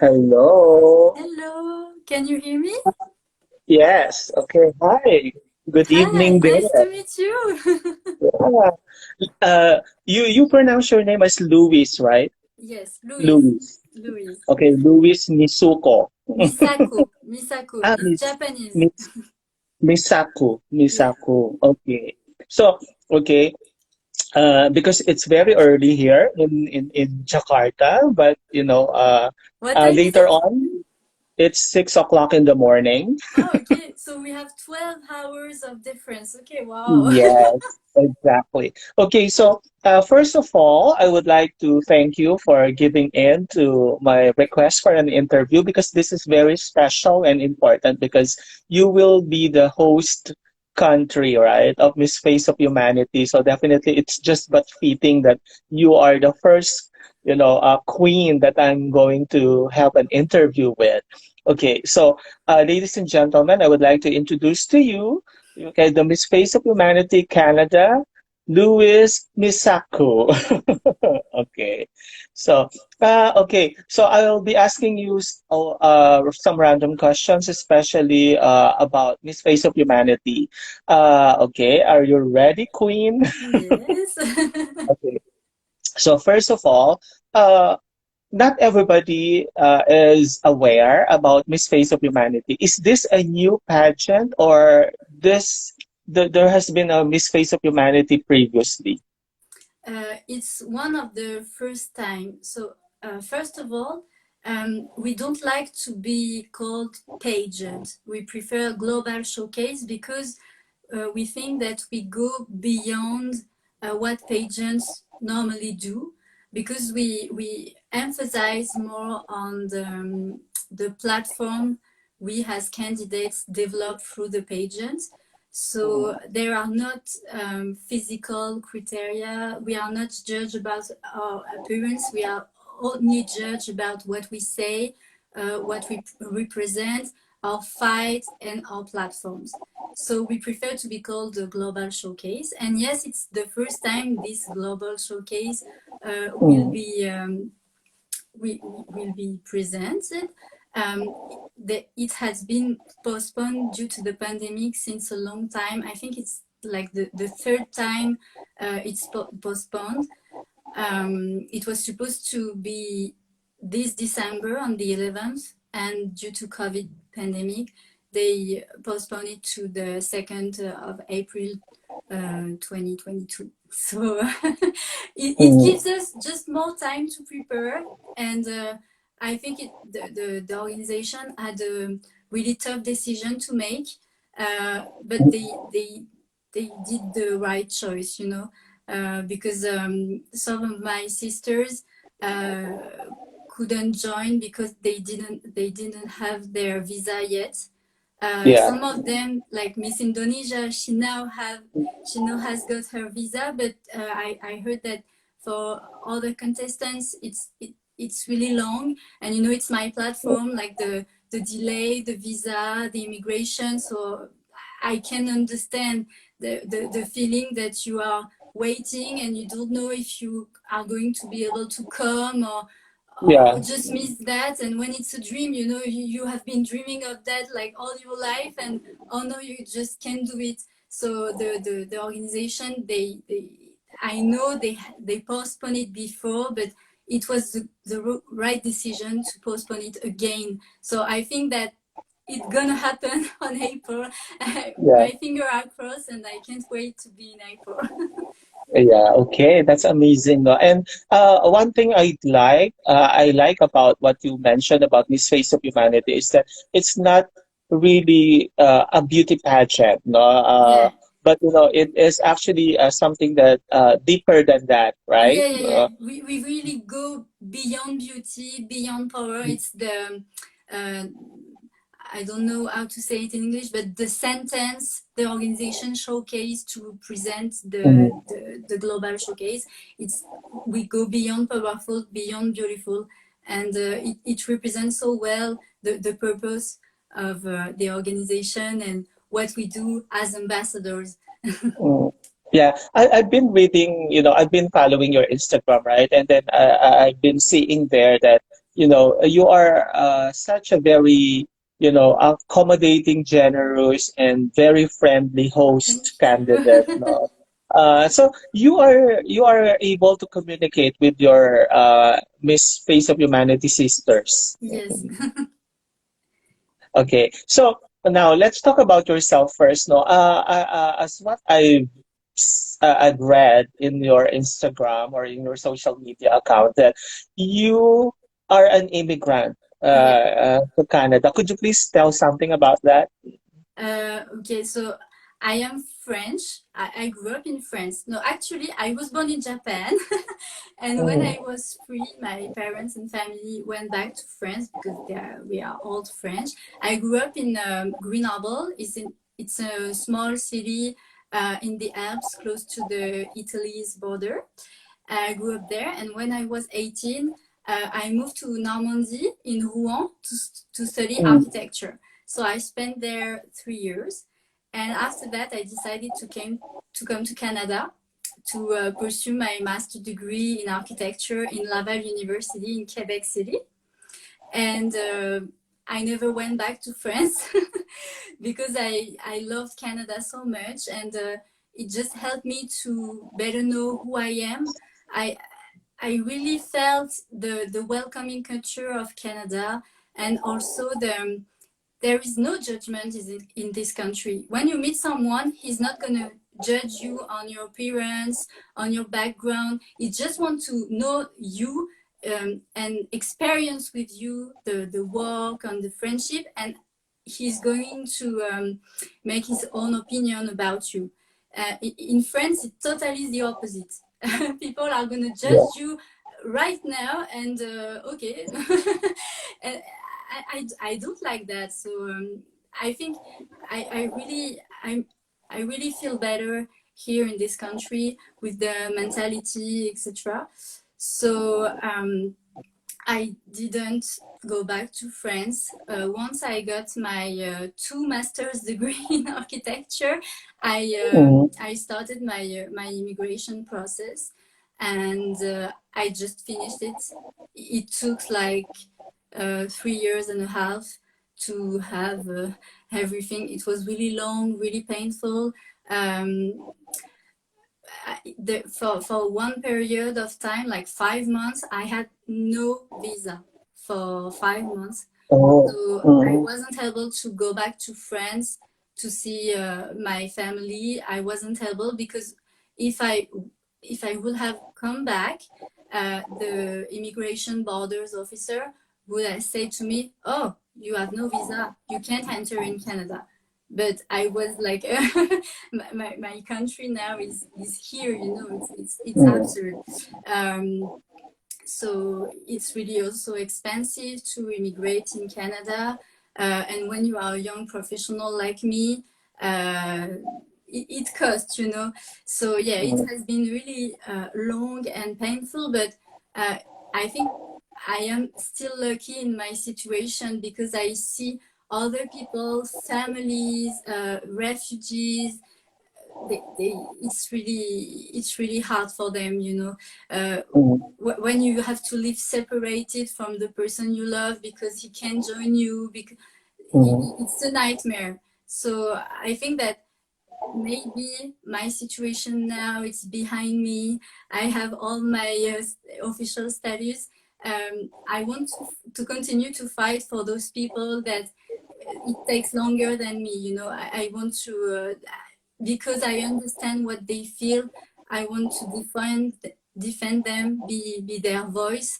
Hello. Hello, can you hear me? Yes. Okay. Hi. Good Hi, evening there. nice to meet you. Yeah. You pronounce your name as Louise, right? Yes, Louise. Louise. Louise. Okay, Louise Misako. Misako, Ah, it's Japanese. Misako. Yeah. Misako. Okay. So, okay. Because it's very early here in Jakarta, but What time is later it? on it's 6 o'clock in the morning. Oh, okay. So we have 12 hours of difference. Okay, wow. Yes, exactly. Okay, so first of all, I would like to thank you for giving in to my request for an interview because this is very special and important because you will be the host country, right, of Miss Face of Humanity. So definitely it's just but fitting that you are the first, queen that I'm going to have an interview with. Okay, so ladies and gentlemen, I would like to introduce to you. Okay, the Miss Face of Humanity Canada, Louise Misako. Okay, so so I'll be asking you some random questions, especially about Miss Face of Humanity. Okay, are you ready, Queen? Yes. Okay. So first of all, uh, not everybody is aware about Miss Face of Humanity. Is this a new pageant or there has been a Miss Face of Humanity previously? It's one of the first time. So, first of all, we don't like to be called pageant. We prefer global showcase because we think that we go beyond what pageants normally do because we emphasize more on the platform we as candidates develop through the pageants. So there are not physical criteria. We are not judged about our appearance. We are only judged about what we say, what we represent, our fight, and our platforms. So we prefer to be called the Global Showcase. And yes, it's the first time this Global Showcase Mm. will be presented. Um, it has been postponed due to the pandemic since a long time. I think it's like the third time it's postponed. It was supposed to be this December on the 11th, and due to COVID pandemic, they postponed it to the 2nd of April 2022. So it Mm. gives us just more time to prepare, and I think the organization had a really tough decision to make, but they did the right choice, because some of my sisters uh, couldn't join because they didn't have their visa yet. Yeah. Some of them, like Miss Indonesia, she now has got her visa, but I heard that for other contestants, it's really long, and it's my platform, like the delay, the visa, the immigration. So I can understand the feeling that you are waiting and you don't know if you are going to be able to come or Yeah. just miss that. And when it's a dream, you have been dreaming of that like all your life, and oh no, you just can't do it. So the organization, they I know they postponed it before, but it was the right decision to postpone it again. So I think that it's gonna happen on April. Yeah. My finger are crossed, and I can't wait to be in April. Yeah, okay, that's amazing. No? And one thing I like about what you mentioned about Miss Face of Humanity is that it's not really a beauty pageant, no? Yeah. But it is actually something that deeper than that, right? Yeah. We really go beyond beauty, beyond power. It's uh, I don't know how to say it in English, but the sentence the organization showcase to present Mhm. the global showcase, it's we go beyond powerful, beyond beautiful, and it represents so well the purpose of the organization and what we do as ambassadors. Mm. Yeah, I've been reading, I've been following your Instagram, right? And then I've been seeing there that you are such a very, accommodating, generous, and very friendly host Thank candidate. you. No? So you are able to communicate with your Miss Face of Humanity sisters. Yes. Okay, so now let's talk about yourself first. No, as what I've read in your Instagram or in your social media account that you are an immigrant Yeah. to Canada. Could you please tell something about that? Okay, so I am French. I grew up in France. No, actually, I was born in Japan. And when I Mm, was free, my parents and family went back to France because we are old French. I grew up in Grenoble. It's a small city in the Alps, close to the Italy's border. I grew up there, and when I was 18, I moved to Normandy in Rouen to study mm, architecture. So I spent there 3 years, and after that, I decided to come to Canada to pursue my master degree in architecture in Laval University in Quebec City. And I never went back to France because I loved Canada so much, and it just helped me to better know who I am. I I really felt the welcoming culture of Canada, and also there is no judgment in this country. When you meet someone, he's not gonna judge you on your appearance, on your background. He just wants to know you and experience with you the work and the friendship, and he's going to make his own opinion about you. In France, it's totally the opposite. People are gonna yeah. judge you right now, and okay. And I don't like that. So I think I really I really feel better here in this country with the mentality, etc. So I didn't go back to France. Once I got my two master's degree in architecture, Mm, I started my immigration process, and I just finished it. It took like 3 years and a half to have everything. It was really long, really painful. Um, for one period of time, like 5 months, I had no visa for 5 months. oh, So I mm, wasn't able to go back to France to see my family. I wasn't able because if I if I would have come back, the immigration borders officer would have said to me, "Oh, you have no visa. You can't enter in Canada." But I was like, my country now is here. It's mm, absurd. Um, so it's really also expensive to immigrate in Canada. And when you are a young professional like me, uh, it costs. So yeah, it mm, has been really long and painful, but uh, I think I am still lucky in my situation because I see other people, families, refugees, it's really hard for them. uh, mm, when you have to live separated from the person you love because he can't join you, because mm, it's a nightmare. So I think that maybe my situation now it's behind me. I have all my official status. I want to continue to fight for those people that it takes longer than me. I want to because I understand what they feel. I want to defend them, be their voice,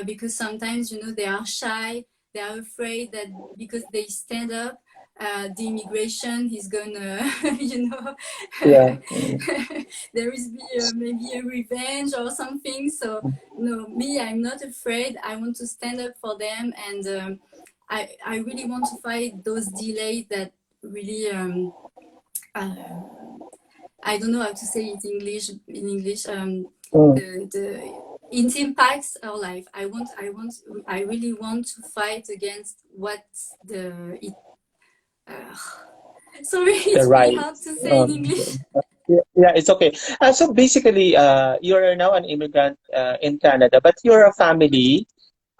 because sometimes they are shy, they are afraid that because they stand up, the immigration is gonna, yeah. Mm, there is maybe a revenge or something. So no, me, I'm not afraid. I want to stand up for them, and I really want to fight those delays that really uh, I don't know how to say it in English. mm, The it impacts our life. I really want to fight against what the it. Uh, sorry, the it's really right. hard to say in Um, English. yeah, yeah, it's okay. So basically, you're now an immigrant in Canada, but your family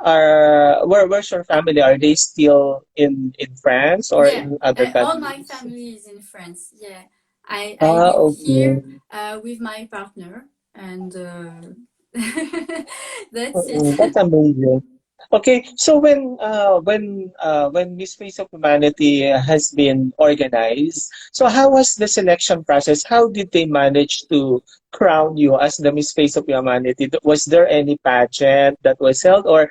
where's your family? Are they still in France or Yeah, in other all my countries? family is in France. Yeah, I Ah, live okay. here with my partner, and that's it. Mm, that's amazing. Okay, so when Miss Face of Humanity has been organized, so how was the selection process? How did they manage to crown you as the Miss Face of Humanity? Was there any pageant that was held, or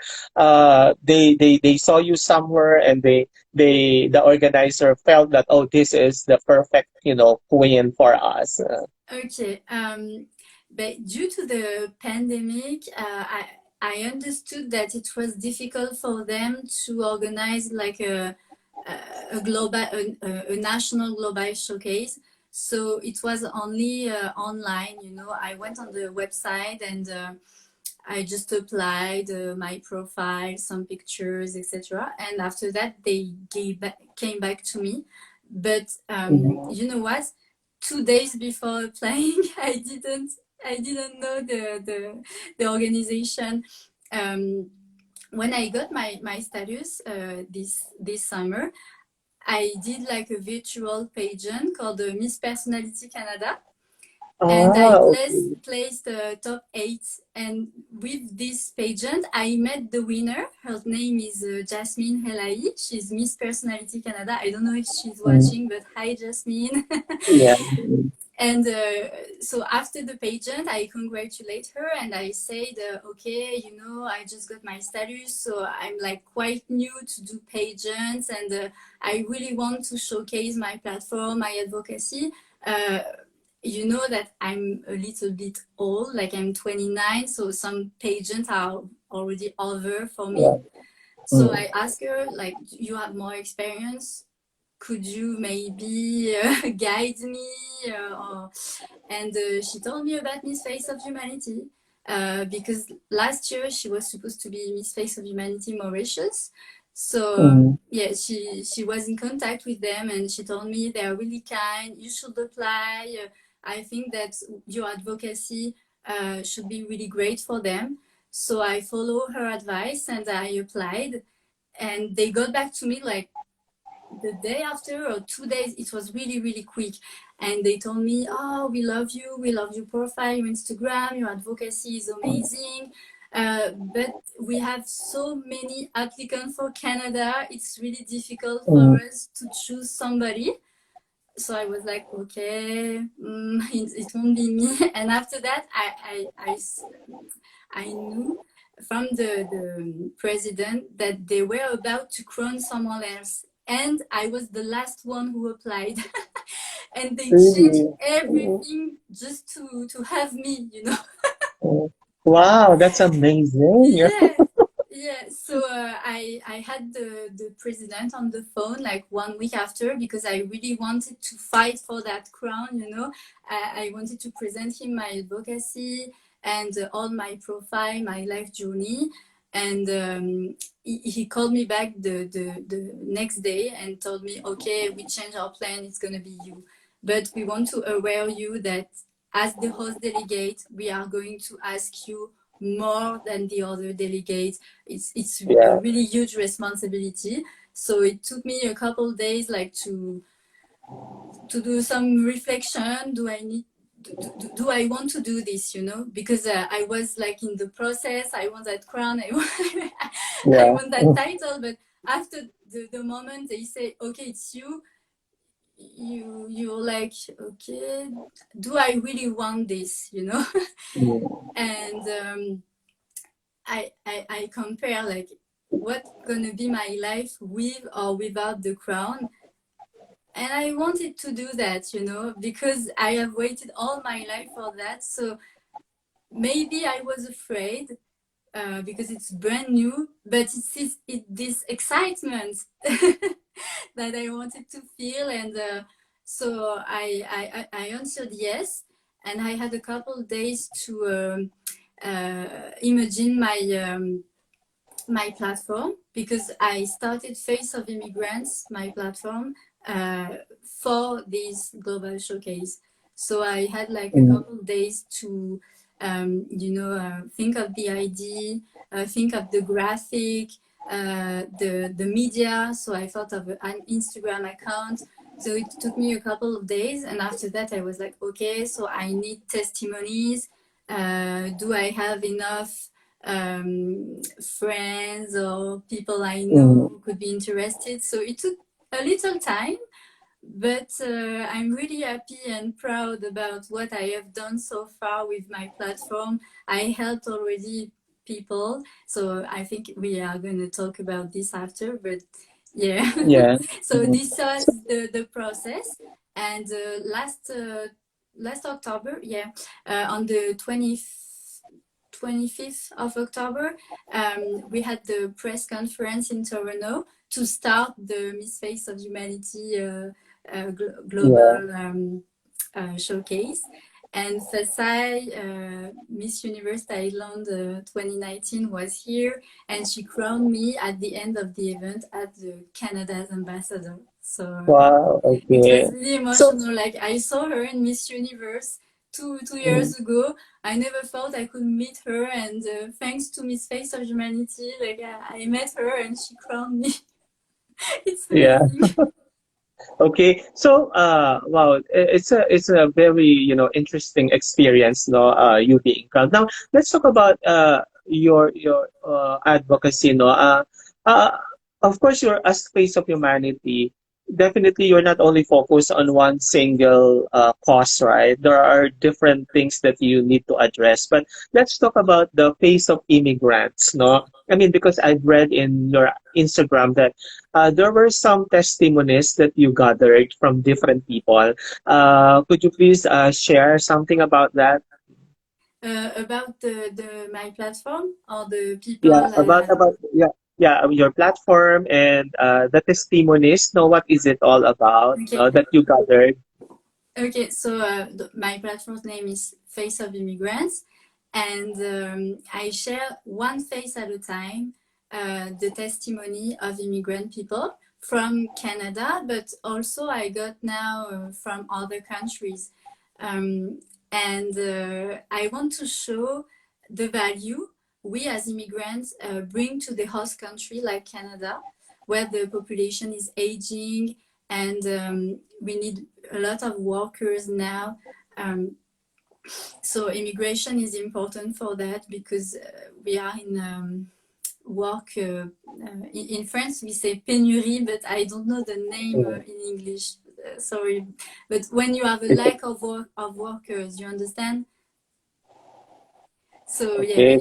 they saw you somewhere and the organizer felt that, oh, this is the perfect, queen for us? Okay, but due to the pandemic, I understood that it was difficult for them to organize like a global, a national global showcase. So it was only online. I went on the website and I just applied my profile, some pictures, etc. And after that, they came back to me. But Mhm. you know what? 2 days before applying, I didn't know the organization. Um, when I got my status this summer, I did like a virtual pageant called the Miss Personality Canada, and I Ah, okay. placed top 8. And with this pageant, I met the winner. Her name is Jasmine Helai. She's Miss Personality Canada. I don't know if she's Mm, watching, but hi, Jasmine. yeah. And so after the pageant, I congratulate her and I said, okay, I just got my status, so I'm like quite new to do pageants, and I really want to showcase my platform, my advocacy. Uh, you know that I'm a little bit old, like I'm 29, so some pageants are already over for me. Yeah. So Mm, I asked her, like, you have more experience, could you maybe guide me? And she told me about Miss Face of Humanity, because last year she was supposed to be Miss Face of Humanity Mauritius. So mm, yeah, she was in contact with them, and she told me they are really kind. You should apply. I think that your advocacy should be really great for them. So I follow her advice and I applied, and they got back to me like the day after or 2 days. It was really really quick, and they told me, oh, we love your profile, your Instagram, your advocacy is amazing, but we have so many applicants for Canada, it's really difficult for mm, us to choose somebody. So I was like, okay, it won't be me. And after that, I knew from the president that they were about to crown someone else. And I was the last one who applied. And they changed really? Mm, everything just to have me. mm. Wow, that's amazing. Yeah. Yeah, so I had the president on the phone like 1 week after, because I really wanted to fight for that crown. I wanted to present him my advocacy and all my profile, my life journey. And he called me back the next day and told me, okay, we changed our plan, it's going to be you. But we want to aware you that as the host delegate, we are going to ask you more than the other delegates. It's a Yeah, really huge responsibility. So it took me a couple days like to do some reflection. Do I want to do this, because I was like in the process, I want that crown, I yeah. want that Mm, title. But after the moment they say, okay, it's you, you're like, okay, do I really want this? mm, And I compare like what gonna be my life with or without the crown. And I wanted to do that, because I have waited all my life for that. So maybe I was afraid, because it's brand new, but this excitement that I wanted to feel. And so I answered yes. And I had a couple days to imagine my platform, because I started Face of Immigrants, my platform, for this global showcase. So I had like a mm, couple days to think of the ID, think of the graphic, the media. So I thought of an Instagram account. So it took me a couple of days, and after that I was like, okay, so I need testimonies. Do I have enough friends or people I know Mm, who could be interested? So it took a little time, but I'm really happy and proud about what I have done so far with my platform. I helped already people, so I think we are going to talk about this after, but yeah. yeah. So Mm, this was the process. And last October, yeah, on the 25th of October, we had the press conference in Toronto to start the Misface of Humanity yeah. global showcase. And Fasai, Miss Universe Thailand 2019 was here, and she crowned me at the end of the event as the Canada's ambassador. So Wow. it Okay. was really So emotional. Like I saw her in Miss Universe two mm, years ago. I never thought I could meet her, and thanks to Miss Face of Humanity, like I met her and she crowned me. It's yeah. amazing. Okay. So wow, it's a very interesting experience, no, you being crowned. Now let's talk about your advocacy, no. Uh of course you're as face of humanity. Definitely you're not only focused on one single cause, right? There are different things that you need to address. But let's talk about the face of immigrants, no. I mean, because I've read in your Instagram that there were some testimonies that you gathered from different people. Could you please share something about that? About the my platform or the people. Yeah, about your platform and the testimonies. Know what is it all about Okay, that you gathered? okay. So my platform's name is Face of Immigrants, and I share one face at a time the testimony of immigrant people from Canada, but also I got now from other countries. Um, and I want to show the value we as immigrants bring to the host country like Canada, where the population is aging and we need a lot of workers now. Um, so immigration is important for that because we are in work. In France, we say pénurie, but I don't know the name Mm. in English. Sorry, but when you have a It's lack of workers, you understand? So yeah, okay.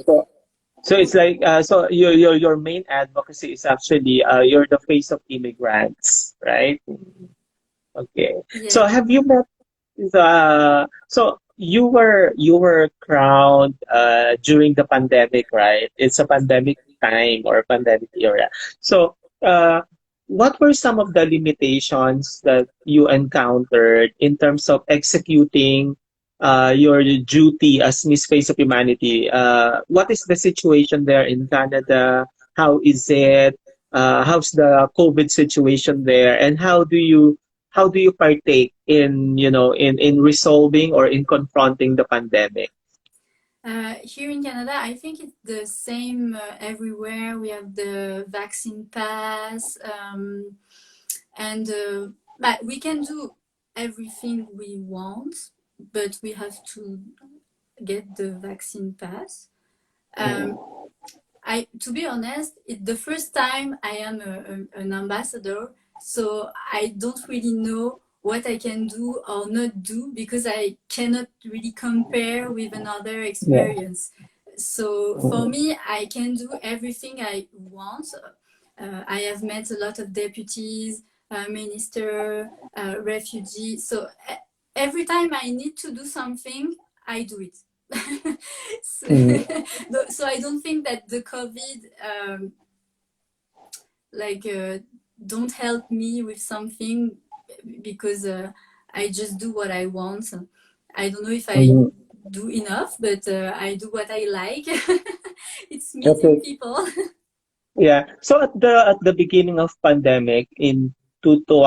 So it's like so your main advocacy is actually you're the face of immigrants, right? Okay. yeah. So have you met so you were crowned during the pandemic, right? It's a pandemic time or pandemic era. So what were some of the limitations that you encountered in terms of executing your duty as Miss Face of Humanity? What is the situation there in Canada? How is it? How's the COVID situation there? And how do you partake in in resolving or in confronting the pandemic? Here in Canada, I think it's the same everywhere. We have the vaccine pass, and but we can do everything we want, but we have to get the vaccine pass. Um, Mm, to be honest, it's the first time I am an ambassador, so I don't really know what I can do or not do because I cannot really compare with another yeah. experience. So for Mm, me, I can do everything I want. I have met a lot of deputies, minister, refugee. So every time I need to do something, I do it. so, mm, so I don't think that the COVID like don't help me with something because I just do what I want. I don't know if I mm. do enough, but I do what I like. It's meeting Okay. people. Yeah. So at the beginning of pandemic in two, two,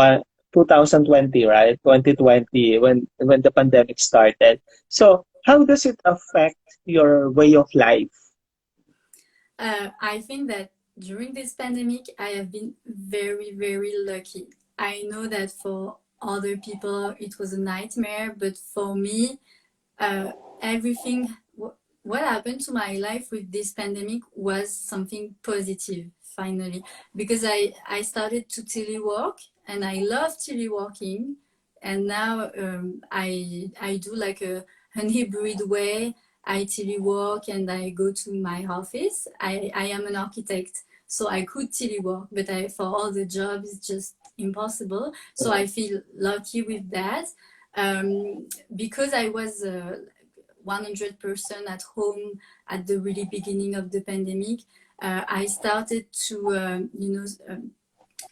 2020, right? 2020 when the pandemic started. So How does it affect your way of life? I think that during this pandemic, I have been very, very lucky. I know that for other people it was a nightmare, but for me, uh, everything what happened to my life with this pandemic was something positive finally, because I started to telework and I love teleworking, and now I do like an hybrid way. I telework and I go to my office. I am an architect, so I could telework, but for all the jobs it's just impossible, so I feel lucky with that. Because I was 100% at home at the really beginning of the pandemic, I started to,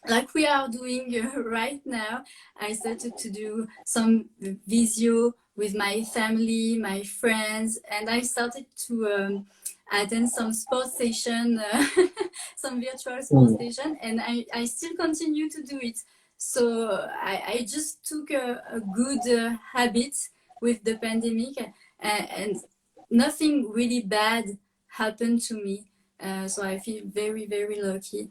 like we are doing right now, I started to do some video with my family, my friends, and I started to attend some sports session, some virtual sports Mm. session, and I still continue to do it. So I just took a good habit with the pandemic, and nothing really bad happened to me. So I feel very, very lucky.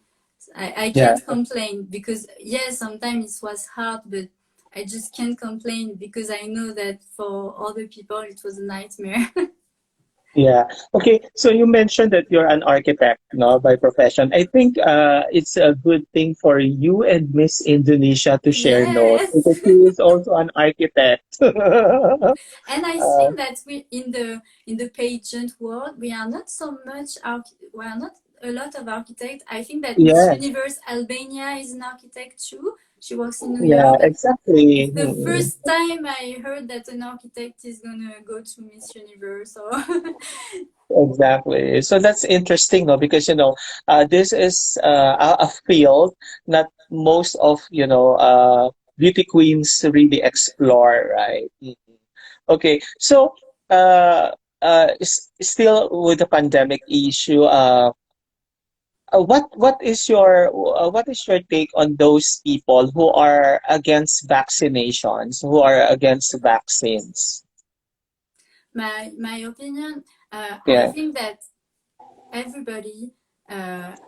I Yeah. can't complain because, yes, sometimes it was hard, but I just can't complain because I know that for other people it was a nightmare. Yeah. Okay. So you mentioned that you're an architect, no, by profession. I think it's a good thing for you and Miss Indonesia to share notes Yes. because she is also an architect. And I think that we in the pageant world we are not so much we are not a lot of architects. I think that Miss Yes. Universe Albania is an architect too. She works in New Yeah. York, but Exactly. it's the first time I heard that an architect is gonna go to Miss Universe. Or Exactly. So that's interesting, no? Because this is a field not most of beauty queens really explore, right? Mhm. Okay. So still with the pandemic issue, what is your take on those people who are against vaccinations, who are against vaccines? my opinion, I Yeah. think that everybody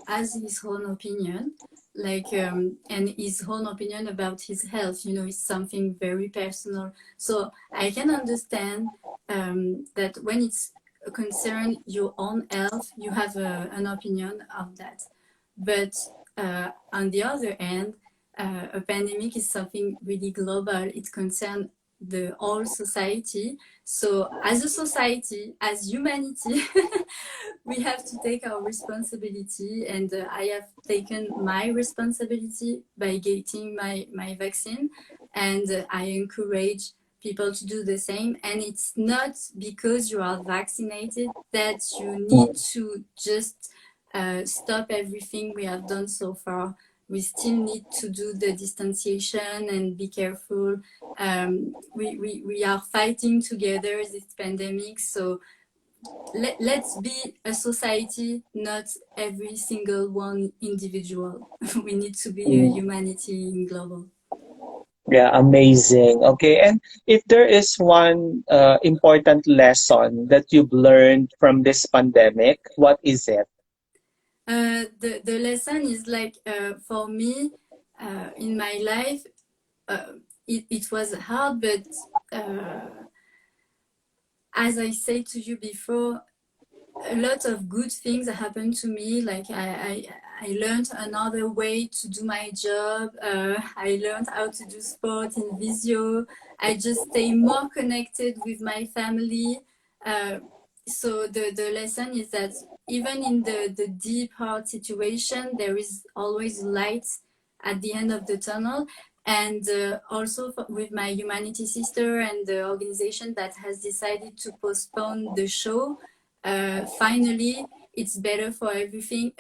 has his own opinion, like and his own opinion about his health. It's something very personal. So I can understand that when it's concern your own health, you have an opinion of that. But on the other hand, a pandemic is something really global. It concerns the whole society. So as a society, as humanity, we have to take our responsibility, and I have taken my responsibility by getting my vaccine, and I encourage people to do the same. And it's not because you are vaccinated that you need to just stop everything we have done so far. We still need to do the distanciation and be careful. We are fighting together this pandemic, so let's be a society, not every single one individual. We need to be a Mm. humanity in global. Yeah, amazing. Okay, and if there is one important lesson that you've learned from this pandemic, what is it? The lesson is like for me in my life, it was hard, but as I said to you before, a lot of good things happened to me. Like I learned another way to do my job. I learned how to do sport in Visio. I just stay more connected with my family. Uh, so the lesson is that even in the deep hard situation, there is always light at the end of the tunnel. And also with my humanity sister and the organization that has decided to postpone the show, finally it's better for everything,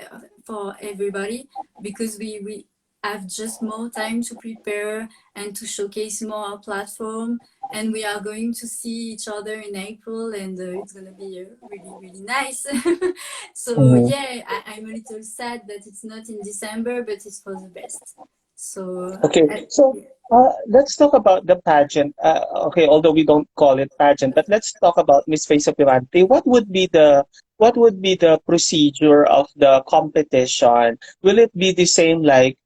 for everybody, because we have just more time to prepare and to showcase more our platform, and we are going to see each other in April, and it's going to be really, really nice. So Mhm. yeah, I'm a little sad that it's not in December, but it's for the best. So, Okay, so let's talk about the pageant. Okay, although we don't call it pageant, but let's talk about Miss Face of Humanity. What would be the procedure of the competition? Will it be the same like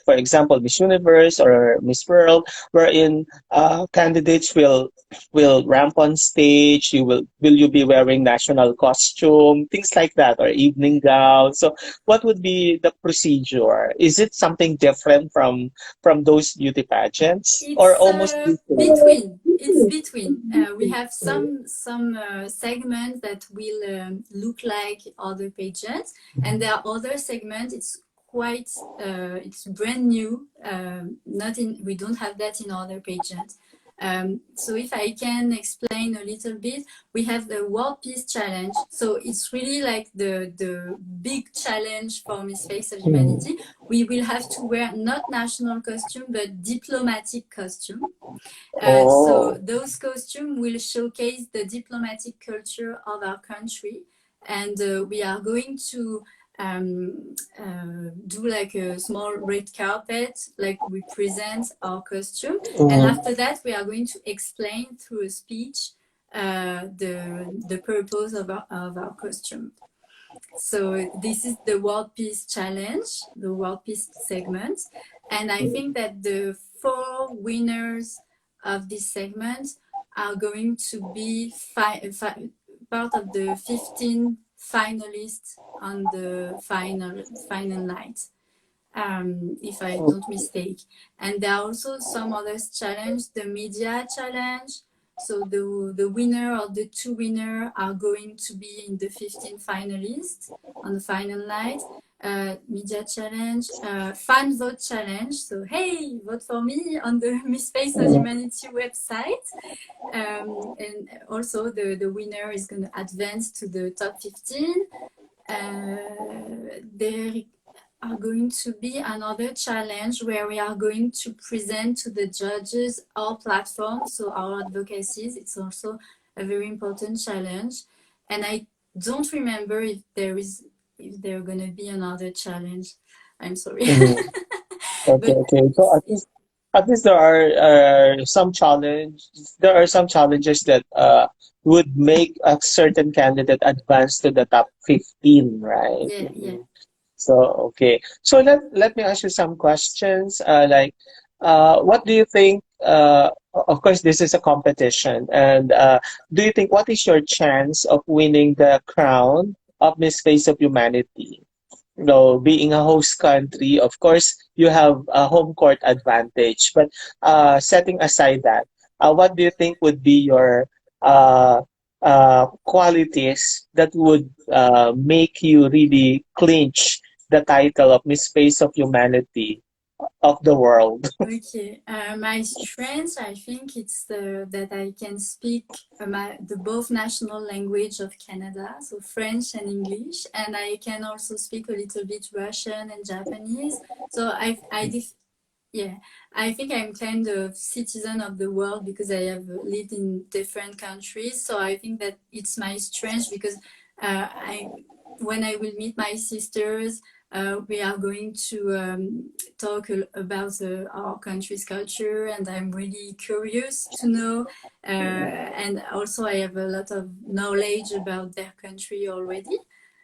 for example Miss Universe or Miss World, wherein candidates will ramp on stage? Will you be wearing national costume, things like that, or evening gown? So what would be the procedure? Is it something different from those beauty pageants or it's almost the same? between. It's between. We have some segments that will look like other pageants, and there are other segments. It's quite. It's brand new. Not in. We don't have that in other pageants. So if I can explain a little bit, we have the World Peace Challenge. So it's really like the big challenge for Miss Face of Mm. Humanity. We will have to wear not national costume but diplomatic costume. So Oh. those costumes will showcase the diplomatic culture of our country, and we are going to do like a small red carpet, like we present our costume, and Mm. after that we are going to explain through a speech the purpose of our costume. So this is the World Peace Challenge, the World Peace segment. And I think that the four winners of this segment are going to be part of the 15 finalists on the final night, if I don't mistake. And there are also some others challenge, the media challenge. So the winner or the two winner are going to be in the 15 finalists on the final night. Media challenge, fan vote challenge. So hey, vote for me on the Misface of Humanity website. And also the winner is going to advance to the top 15. There are going to be another challenge where we are going to present to the judges our platform, so our advocacies. It's also a very important challenge. And I don't remember if there are going to be another challenge. I'm sorry. Mm. Okay, But okay. So at least there are some challenges that would make a certain candidate advance to the top 15, right? yeah, yeah. Mhm. So okay. So let me ask you some questions. Like, what do you think? Of course, this is a competition, and do you think what is your chance of winning the crown of Miss Face of Humanity? Being a host country, of course, you have a home court advantage. But setting aside that, what do you think would be your uh, qualities that would make you really clinch the title of Miss Face of Humanity of the world? Okay, my strength, I think it's that I can speak the both national language of Canada, so French and English, and I can also speak a little bit Russian and Japanese. So yeah, I think I'm kind of citizen of the world because I have lived in different countries. So I think that it's my strength because I when I will meet my sisters, we are going to talk about our country's culture, and I'm really curious to know. And also, I have a lot of knowledge about their country already.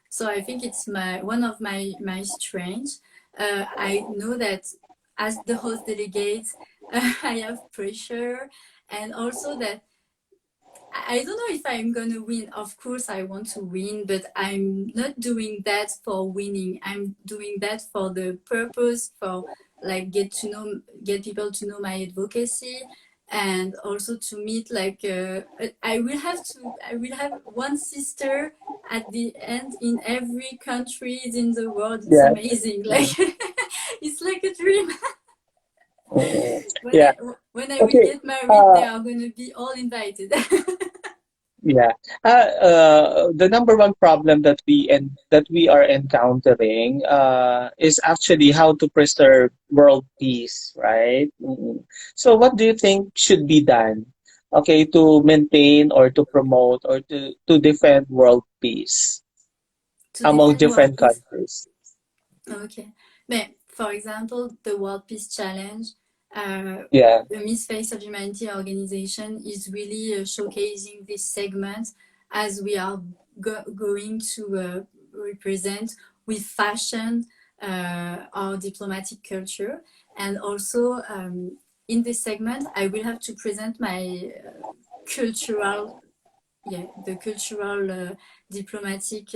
So I think it's one of my strengths. I know that as the host delegate, I have pressure, and also that I don't know if I'm gonna win. Of course, I want to win, but I'm not doing that for winning. I'm doing that for the purpose, for like get people to know my advocacy, and also to meet like I will have one sister at the end in every country in the world. It's Yeah. amazing. Like it's like a dream. Mhm. when Yeah. I when I will Okay. get married, they Uh, are gonna be all invited. Yeah. The number one problem that we are encountering is actually how to preserve world peace, right? Mhm. So what do you think should be done, okay, to maintain or to promote or to defend world peace To among defend world different peace. countries? Okay. But for example, the World Peace Challenge, uh, Yeah. the Misface of Humanity organization is really showcasing this segment as we are going to represent with fashion our diplomatic culture. And also in this segment, I will have to present my cultural, yeah, the cultural diplomatic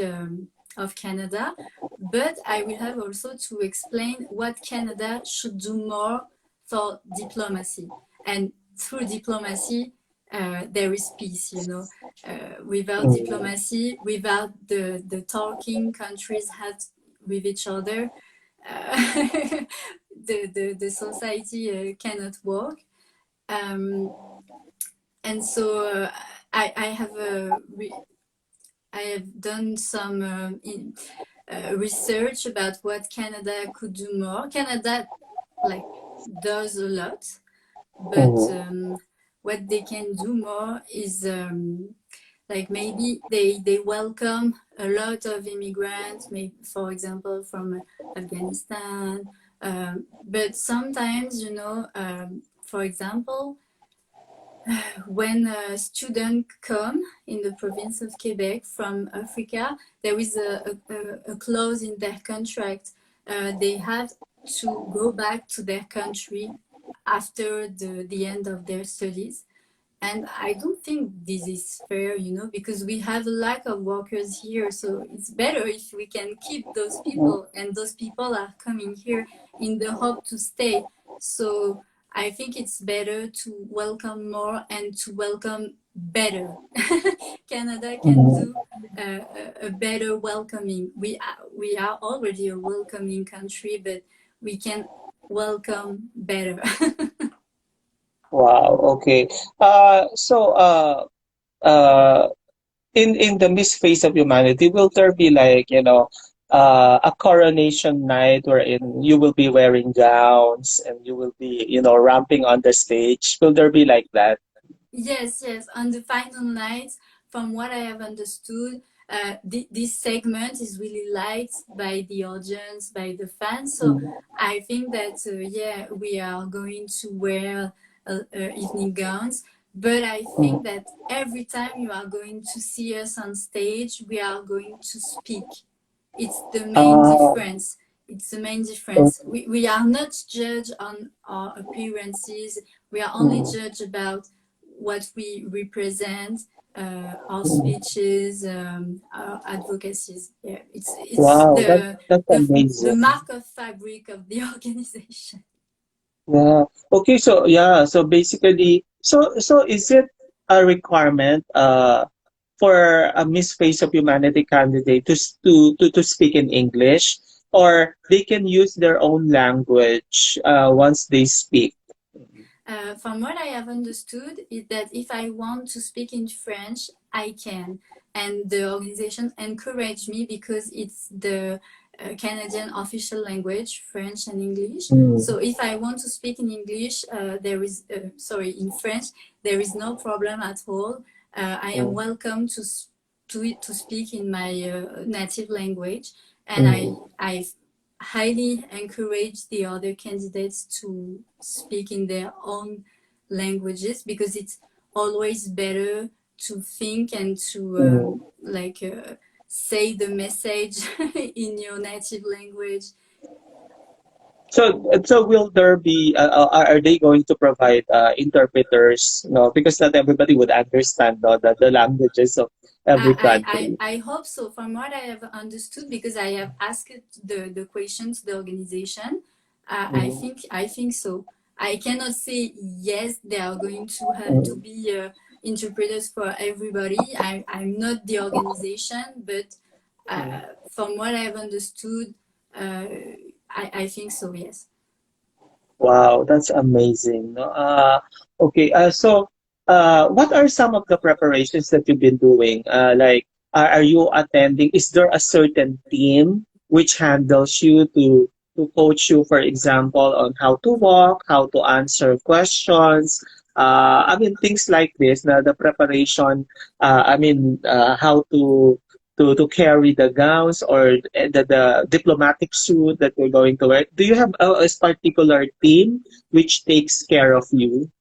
of Canada, but I will have also to explain what Canada should do more for diplomacy. And through diplomacy, there is peace, you know. Without Mm. diplomacy, without the talking countries have with each other, the society cannot work. Um, and so I have I have done some research about what Canada could do more. Canada like does a lot, but Mhm. what they can do more is like maybe they welcome a lot of immigrants, maybe for example from Afghanistan. But sometimes, you know, for example, when a student come in the province of Quebec from Africa, there is a clause in their contract. They have to go back to their country after the end of their studies. And I don't think this is fair, you know, because we have a lack of workers here. So it's better if we can keep those people, and those people are coming here in the hope to stay. So I think it's better to welcome more and to welcome better. Canada can Mhm. do a better welcoming. We are already a welcoming country, but we can welcome better. Wow. Okay. Uh, in the Misface of Humanity, will there be like, a coronation night wherein you will be wearing gowns and you will be, ramping on the stage? Will there be like that? Yes, yes. On the final night, from what I have understood, this segment is really liked by the audience, by the fans. So Mm. I think that, yeah, we are going to wear evening gowns. But I think Mm. that every time you are going to see us on stage, we are going to speak. It's the main Ah, difference. It's the main difference. okay. We are not judged on our appearances. We are only Mm. judged about what we represent, our Mm. speeches, our advocacies. Yeah, it's Wow, that's the amazing. mark of fabric of the organization. Yeah. Okay, so yeah, so basically, so is it a requirement for a Miss Face of Humanity candidate to speak in English, or they can use their own language once they speak? From what I have understood, is that if I want to speak in French, I can. And the organization encouraged me because it's the Canadian official language, French and English. So Mm. if I want to speak in English, sorry, in French, there is no problem at all. I am Mm. welcome to speak in my native language, and Mm. I highly encourage the other candidates to speak in their own languages because it's always better to think and to Mm. say the message in your native language. So will there be, are they going to provide interpreters? No, because not everybody would understand, no, the languages of every country. I hope so. From what I have understood, because I have asked the question to the organization, Mm. I think so. I cannot say yes. They are going to have to Mm. be interpreters for everybody. I'm not the organization, but Mm. from what I have understood, I think so. Yes. Wow, that's amazing. No? Okay, what are some of the preparations that you've been doing? Like, are you attending? Is there a certain team which handles you to coach you, for example, on how to walk, how to answer questions? I mean, things like this. The preparation. How to carry the gowns or the diplomatic suit that we're going to wear? Do you have a particular team which takes care of you?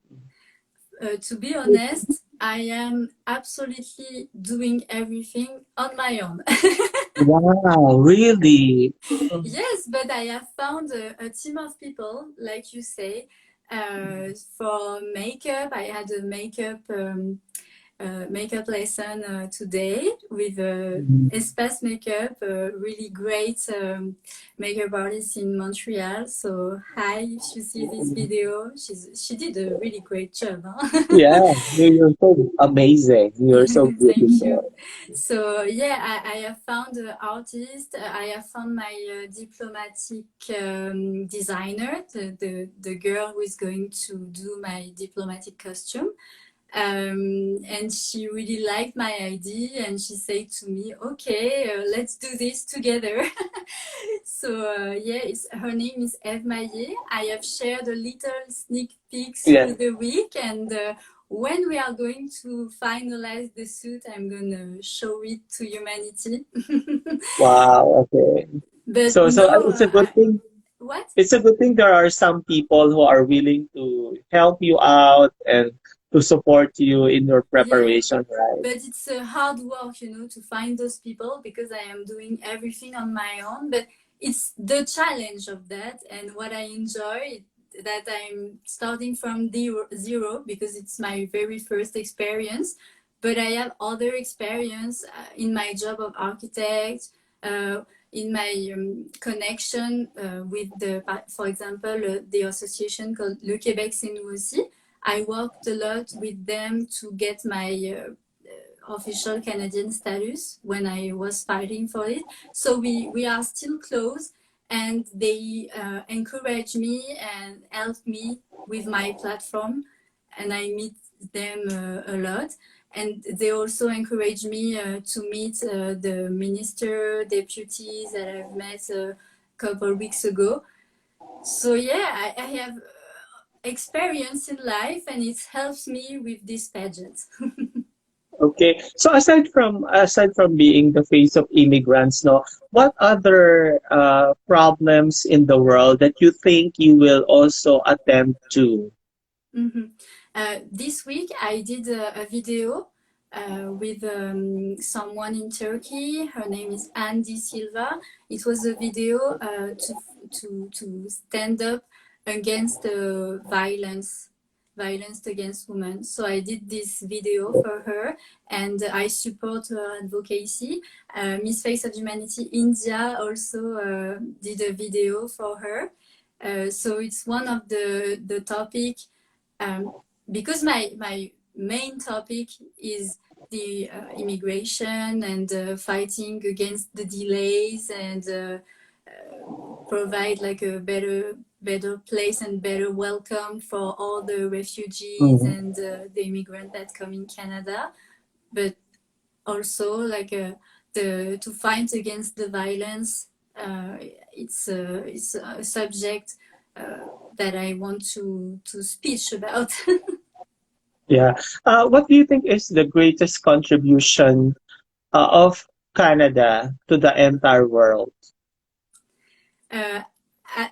To be honest, I am absolutely doing everything on my own. Wow, really? Yes, but I have found a team of people, like you say. For makeup, I had a makeup lesson today with Mhm. Espace Makeup, a really great makeup artist in Montreal. So hi, if you see this video, she did a really great job. Huh? Yeah, you're so amazing. You're so Thank you. beautiful. So yeah, I have found an artist. I have found my diplomatic designer, the girl who is going to do my diplomatic costume. And she really liked my idea, and she said to me, "Okay, let's do this together." So yeah, her name is Eve Maillet. I have shared a little sneak peek Yeah. through the week, and when we are going to finalize the suit, I'm gonna show it to humanity. Wow. Okay. But So no, it's a good thing. what? It's a good thing there are some people who are willing to help you out and to support you in your Yeah, preparation, right? but it's a hard work, to find those people because I am doing everything on my own. But it's the challenge of that, and what I enjoy that I'm starting from zero because it's my very first experience. But I have other experience in my job of architect, uh, in my connection with for example, the association called Le Québec C'est nous aussi. I worked a lot with them to get my official Canadian status when I was fighting for it. So we are still close, and they encourage me and help me with my platform, and I meet them a lot. And they also encourage me to meet the minister deputies that I've met a couple weeks ago. So yeah, I have experience in life, and it helps me with this pageant. Okay. So aside from being the face of immigrants, no, what other problems in the world that you think you will also attempt to? Mhm. This week I did a video with someone in Turkey. Her name is Andy Silva. It was a video to stand up against violence against women. So I did this video for her, and I support her advocacy. Misface of Humanity India also did a video for her. So it's one of the topic, um, because my main topic is the immigration and fighting against the delays, and provide like a better place and better welcome for all the refugees Mhm. and the immigrants that come in Canada, but also like the to fight against the violence. It's a subject that I want to speak about. Yeah. What do you think is the greatest contribution of Canada to the entire world? uh,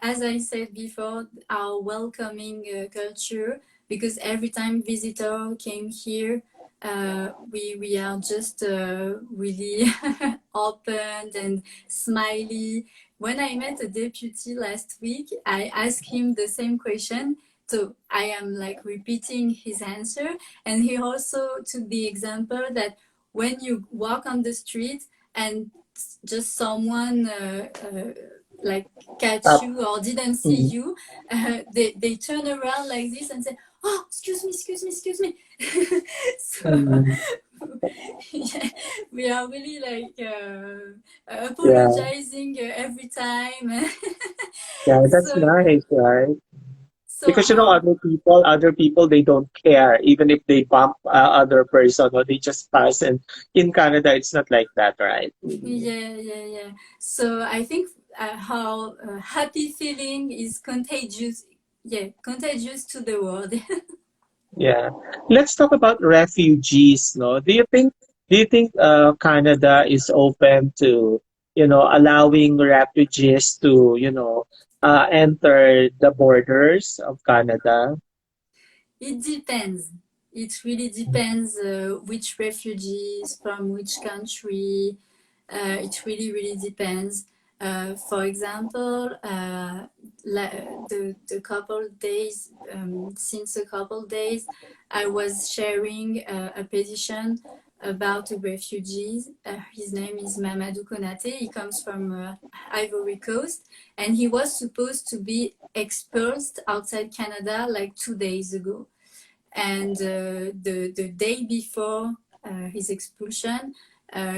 as I said before, our welcoming culture, because every time visitor came here, we are just really open and smiley. When I met a deputy last week, I asked him the same question. So I am like repeating his answer, and he also took the example that when you walk on the street and just someone like catch Uh, you or didn't see mhm. you, they turn around like this and say, "Oh, excuse me, excuse me, excuse me." So Mhm. yeah, we are really like Yeah. apologizing every time. Yeah, that's so nice, right? so Because our other people they don't care even if they bump other person or they just pass. And in Canada, it's not like that, right? Mhm. yeah. So I think how happy feeling is contagious. Yeah, contagious to the world. Yeah. Let's talk about refugees. No, do you think Do you think Canada is open to, allowing refugees to, enter the borders of Canada? It depends. It really depends which refugees from which country. It really, really depends. For example, the couple days, since a couple days, I was sharing a petition about the refugees. His name is Mamadou Konate. He comes from Ivory Coast, and he was supposed to be expelled outside Canada like 2 days ago. And the day before his expulsion,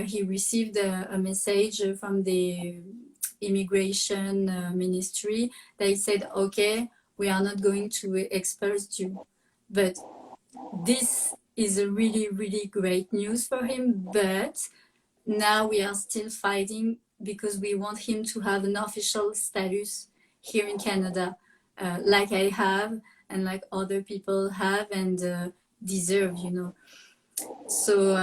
he received a message from the immigration ministry. They said, okay, we are not going to expel you. But this is a really, really great news for him. But now we are still fighting because we want him to have an official status here in Canada, like I have and like other people have and deserve, you know. So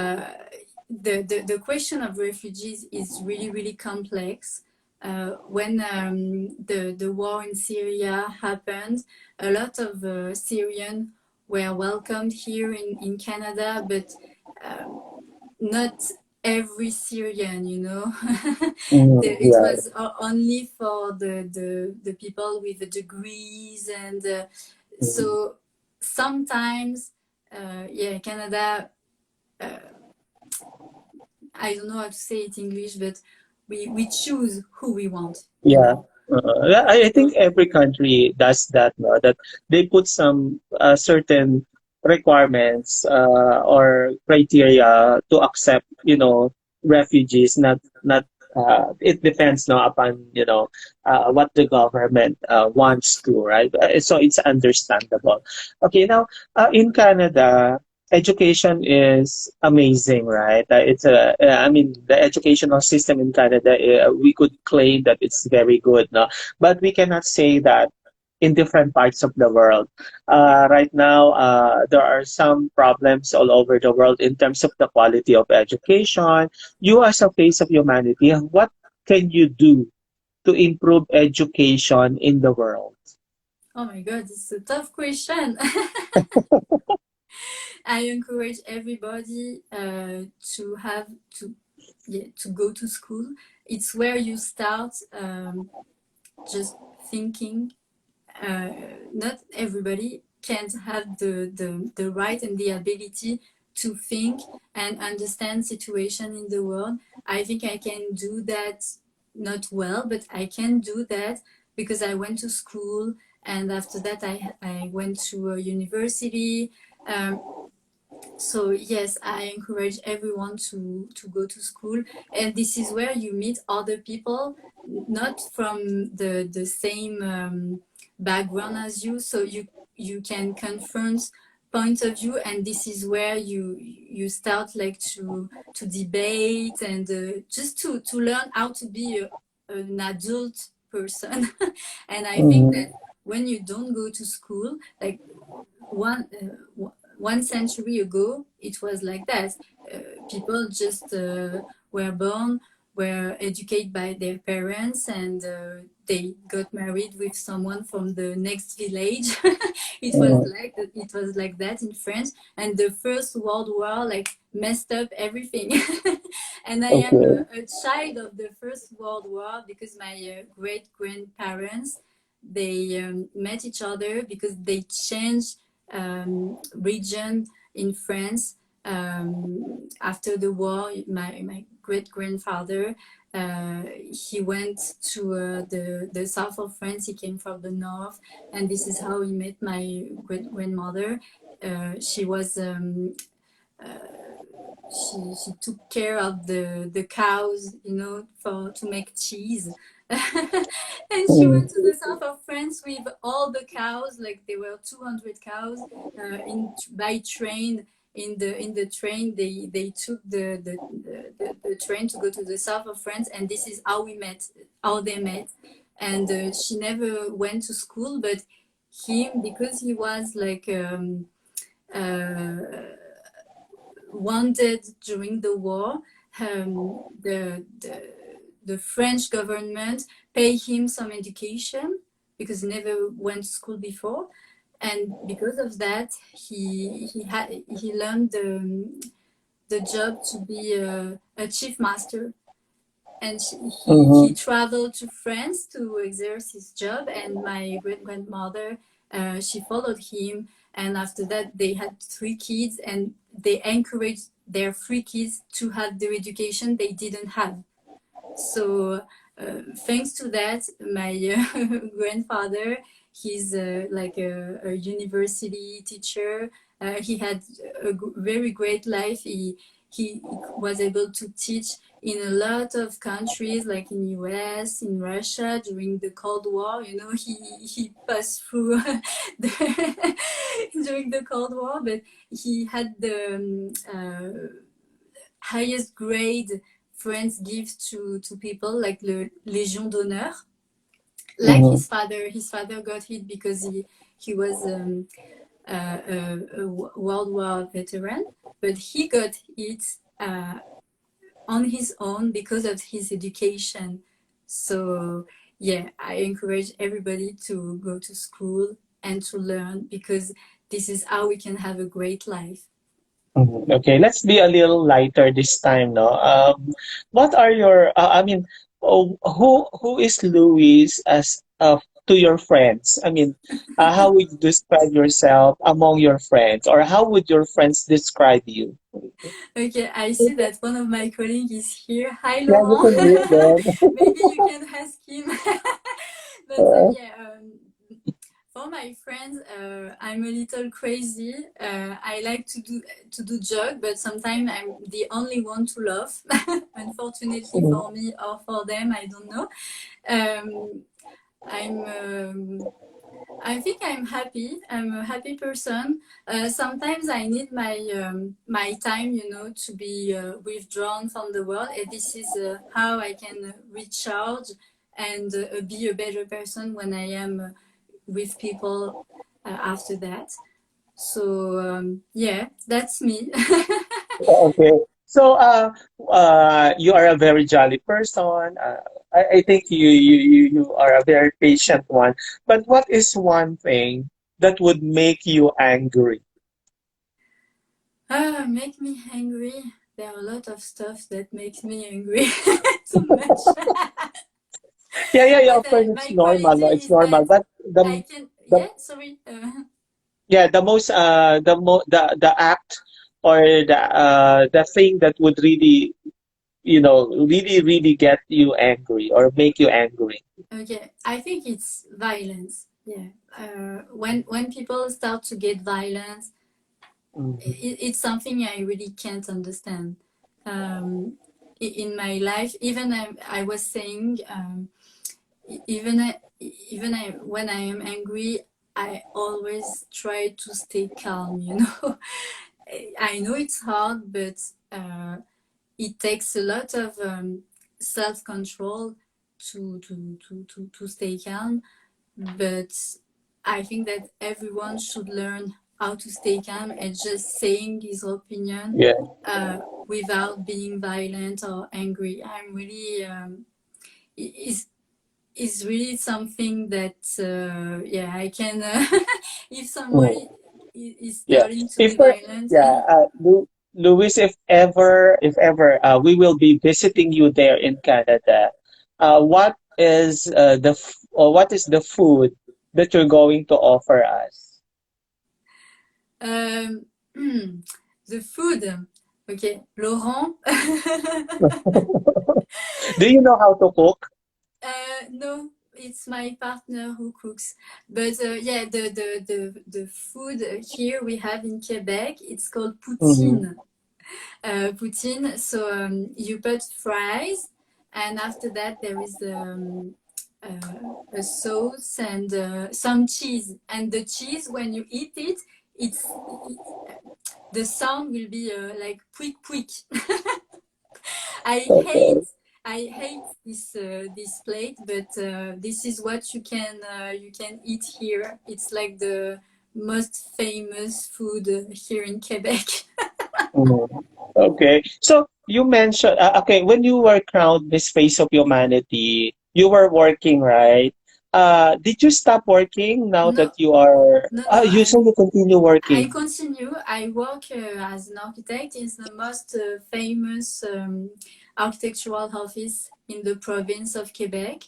the question of refugees is really, really complex. When the war in Syria happened, a lot of Syrians were welcomed here in Canada, but um, not every Syrian, you know. It Yeah. was only for the people with the degrees, and Mm. so sometimes, yeah, Canada. Uh, I don't know how to say it in English, but we choose who we want, you Yeah. know. I think So, every country does that, no? That they put some certain requirements or criteria to accept, refugees. Not it depends now upon what the government wants to, right? So it's understandable. Okay, now in Canada, education is amazing, right? I mean, the educational system in Canada, we could claim that it's very good, no? But we cannot say that in different parts of the world. Right now, there are some problems all over the world in terms of the quality of education. You, as a face of humanity, what can you do to improve education in the world? oh my God, it's a tough question. I encourage everybody to have to yeah, to go to school. It's where you start just thinking. Uh, Not everybody can have the right and the ability to think and understand situation in the world. I think I can do that, not well, but I can do that because I went to school, and after that I went to a university. Um, so yes, I encourage everyone to go to school, and this is where you meet other people, not from the same background as you, so you can confront point of view, and this is where you start like to debate and just to learn how to be an adult person. And I think that Mhm. when you don't go to school, like one one century ago, it was like that. People just were born, were educated by their parents, and they got married with someone from the next village. Mhm. It was like that in France, and the First World War like messed up everything. And I am Okay. a child of the First World War because my great grandparents, they met each other because they changed region in France after the war. My great grandfather, he went to the south of France. He came from the north, and this is how he met my great grandmother. She was she took care of the cows, you know, for to make cheese. And she went to Mhm. the south of France with all the cows, like there were 200 cows in by train. In the train, they took the train to go to the south of France, and this is how we met, how they met. And she never went to school, but him, because he was like uh, wounded during the war. Um, the, the the French government paid him some education because he never went to school before, and because of that, he learned the job to be a chief master, and he Mm-hmm. traveled to France to exerce his job, and my great grandmother, she followed him, and after that they had 3 kids, and they encouraged their 3 kids to have the education they didn't have. So thanks to that, my grandfather, he's like a university teacher. He had a very great life. He was able to teach in a lot of countries, like in US, in Russia during the Cold War. You know, he passed through during the Cold War, but he had the highest grade France give to people, like the Légion d'honneur. Like Mm-hmm. his father got it because he was a World War veteran, but he got it on his own because of his education. So yeah, I encourage everybody to go to school and to learn, because this is how we can have a great life. Mhm. Okay, let's be a little lighter this time, no? What are your, I mean, oh, who is Louise as to your friends? I mean, how would you describe yourself among your friends, or how would your friends describe you? Okay, I see that one of my colleagues is here. Hi, Yeah, you Laurent. can read them. Maybe you can ask him. But yeah, for my friends, I'm a little crazy. I like to do joke, but sometimes I'm the only one to laugh. Unfortunately for me or for them, I don't know. Um, I'm I think I'm happy. I'm a happy person. Sometimes I need my time, to be withdrawn from the world. And this is how I can recharge and be a better person when I am with people after that. So yeah, that's me. Okay. So, you are a very jolly person. I think you are a very patient one. But what is one thing that would make you angry? Make me angry. There are a lot of stuff that makes me angry too much. Yeah, yeah, yeah. But Of course, it's my normal. No, quality it's is that normal. But I can, the yeah, sorry. yeah, the most the act or the thing that would really really get you angry or make you angry. Okay, I think it's violence. Yeah. When people start to get violent, Mhm. it's something I really can't understand. Um, in my life, even I was saying, even when I am angry, I always try to stay calm. I know it's hard, but it takes a lot of self-control to stay calm. But I think that everyone should learn how to stay calm and just saying his opinion Yeah. without being violent or angry. I'm really is is really something that yeah, I can if someone Mm. is Yeah. starting to If be we're, violent. yeah, Louis, if ever we will be visiting you there in Canada, what is the food that you're going to offer us? um, the food. Okay, Laurent. Do you know how to cook? No, it's my partner who cooks. But yeah, the food here we have in Quebec, it's called Mm-hmm. poutine. Poutine. So you put fries, and after that there is a sauce and some cheese. And the cheese, when you eat it, it's the sound will be like quick, quick. I hate Okay. I hate this plate, but this is what you can eat here. It's like the most famous food here in Quebec. Mm. Okay. So you mentioned, okay, when you were crowned Miss Face of Humanity, you were working, right? Did you stop working now that No, you are, no, no. you said you continue I working? continue. I work as an architect in the most famous architectural office in the province of Quebec.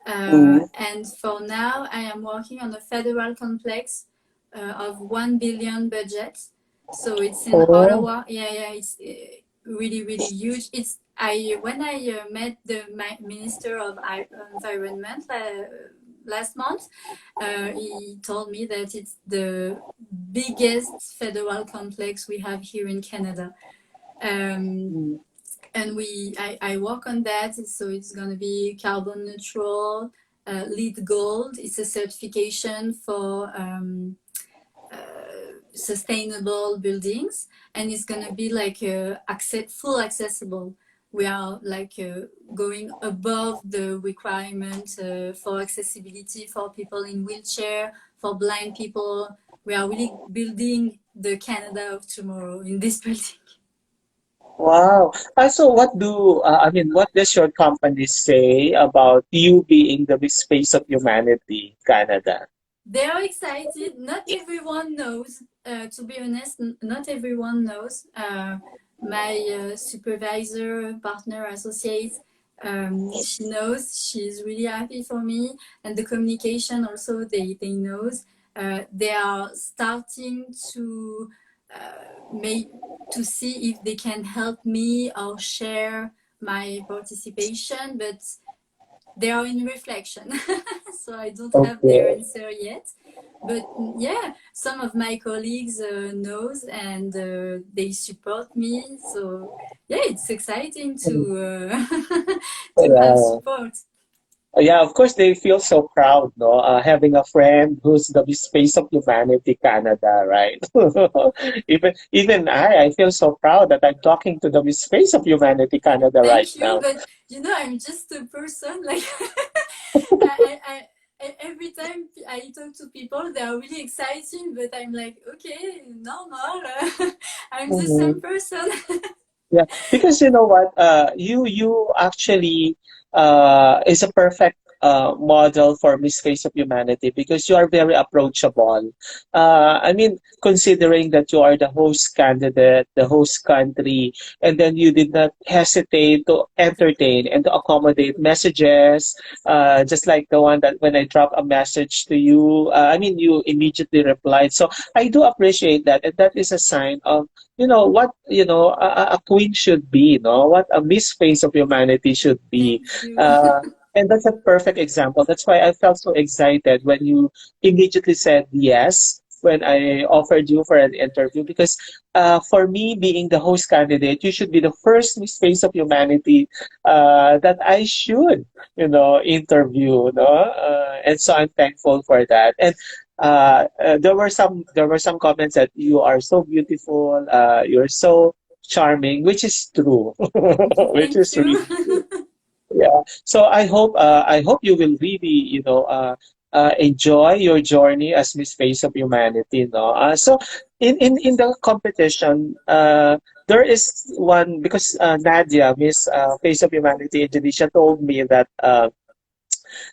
Mm. And for now, I am working on a federal complex of 1 billion budget. So it's in Oh. Ottawa. Yeah, yeah, it's really, really huge. It's I when I met the Minister of Environment last month, he told me that it's the biggest federal complex we have here in Canada. Um, Mm. and I work on that, so it's going to be carbon neutral, LEED Gold. It's a certification for sustainable buildings, and it's going to be like full accessible. We are like going above the requirement for accessibility for people in wheelchair, for blind people. We are really building the Canada of tomorrow in this building. Wow. So I mean, what does your company say about you being the Miss Face of Humanity, Canada? They are excited. Not everyone knows. To be honest, not everyone knows. My supervisor, partner, associate, she knows. She's really happy for me, and the communication also they knows. They are starting to make to see if they can help me or share my participation, but they are in reflection. So I don't have their Okay. answer yet, but yeah, some of my colleagues knows, and they support me, so yeah, it's exciting Mm. to have Yeah. support. Yeah, of course they feel so proud, no, having a friend who's the Space of Humanity Canada, right? Even I feel so proud that I'm talking to the Space of Humanity Canada right Thank you, now. but I'm just a person. Like every time I talk to people, they are really exciting, but I'm like, okay, normal. I'm the Mhm. same person. Yeah, because you know what, you actually is a perfect model for Miss Face of Humanity because you are very approachable. I mean, considering that you are the host candidate, the host country, and then you did not hesitate to entertain and to accommodate messages, just like the one that when I drop a message to you, I mean, you immediately replied. So I do appreciate that, and that is a sign of what a queen should be, no, what a Miss Face of Humanity should be. Thank you. uh, and that's a perfect example. That's why I felt so excited when you immediately said yes when I offered you for an interview, because for me, being the host candidate, you should be the first Miss Face of Humanity that I should interview, no. And so I'm thankful for that. And there were some comments that you are so beautiful, you're so charming, which is true, which Thank is really you. true. Yeah. So I hope you will really enjoy your journey as Miss Face of Humanity. No. So in the competition, there is one because Nadia, Miss Face of Humanity Indonesia, told me that.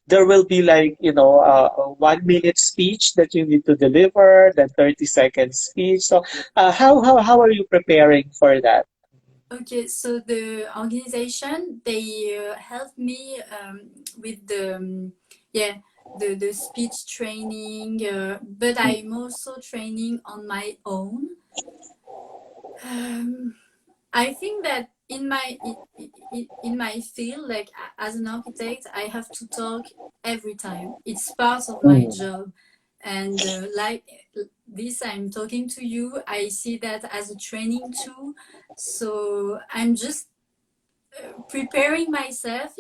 There will be like a 1 minute speech that you need to deliver, then 30 second speech. So how are you preparing for that? Okay, so the organization they helped me with the yeah, the speech training, but I'm also training on my own. Um, I think that in my field, like as an architect, I have to talk every time. It's part of my Mm. job, and like this, I'm talking to you. I see that as a training tool. So I'm just preparing myself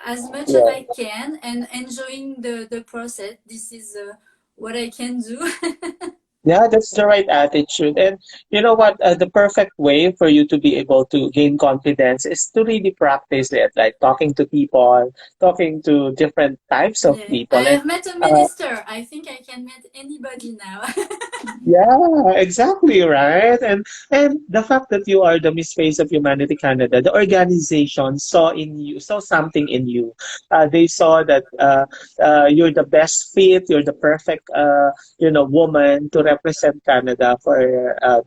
as much as I Yeah. can and enjoying the process. This is what I can do. Yeah, that's the right attitude. And you know what? The perfect way for you to be able to gain confidence is to really practice it, like talking to people, talking to different types of Yeah, I people. And have met a uh, minister. I think I can meet anybody now. yeah, exactly, right. And the fact that you are the Miss Face of Humanity Canada, the organization saw something in you. They saw that you're the best fit, you're the perfect woman to represent Canada for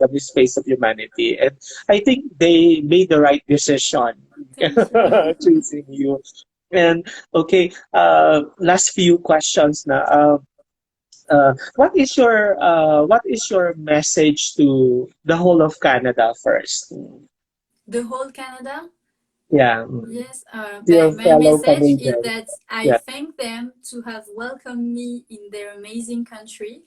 the Miss Face of Humanity. And I think they made the right decision Thank you. choosing you. And okay, last few questions now. What is your message to the whole of Canada first? The whole Canada? Yeah, Yes, your my fellow message is Canadians. that I Yeah, thank them to have welcomed me in their amazing country.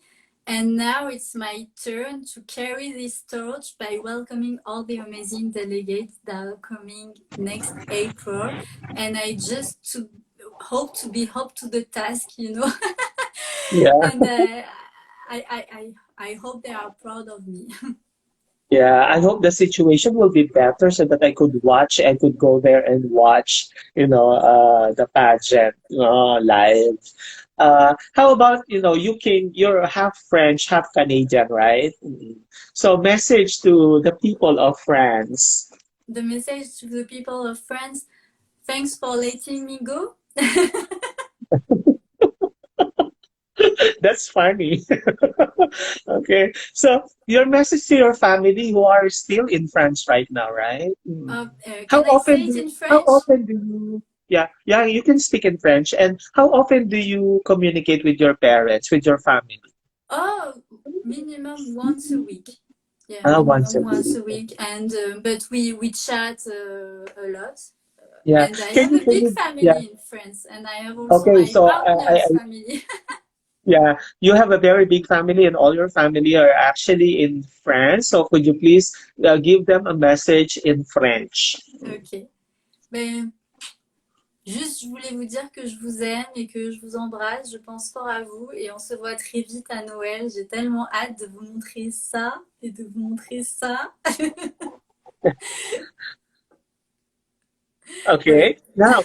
And now it's my turn to carry this torch by welcoming all the amazing delegates that are coming next April. And I just to hope to be up to the task, you know. yeah, And I hope they are proud of me. yeah. I hope the situation will be better so that I could go there and watch, the pageant, live. How about, you're half French, half Canadian, right? So message to the people of France. The message to the people of France: thanks for letting me go. That's funny. Okay. So your message to your family who are still in France right now, right? How Can I say often it do in how French? often do you yeah, yeah, you can speak in French. And how often do you communicate with your parents, with your family? Oh, minimum once a week. Yeah, Once minimum a once week. a week, and but we chat a lot. Yeah. And I Can have you a can big you yeah. family in France, and I have also Okay, my so partner's family. yeah, you have a very big family and all your family are actually in France. So could you please give them a message in French? Ok. Ben, juste, je voulais vous dire que je vous aime et que je vous embrasse. Je pense fort à vous et on se voit très vite à Noël. J'ai tellement hâte de vous montrer ça et de vous montrer ça. Voilà. Okay. Now,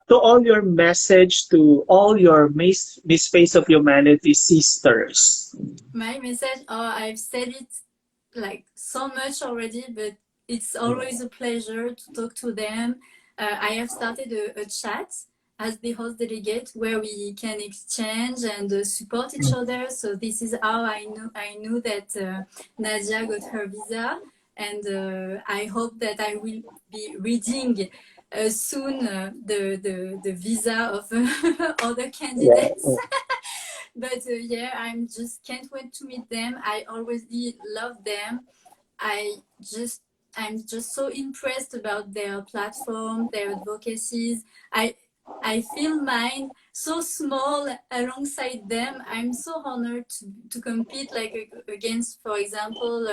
to all your message to all your Miss Face of Humanity sisters. My message, oh, I've said it like so much already, but it's always a pleasure to talk to them. I have started a chat as the host delegate where we can exchange and support each other. So this is how I knew that Nadia got her visa, and I hope that I will be reading soon the visa of other Yeah. candidates. But yeah, I'm just can't wait to meet them. I already love them. I just I'm just so impressed about their platform, their advocacies. I I feel mine so small alongside them. I'm so honored to compete like against, for example,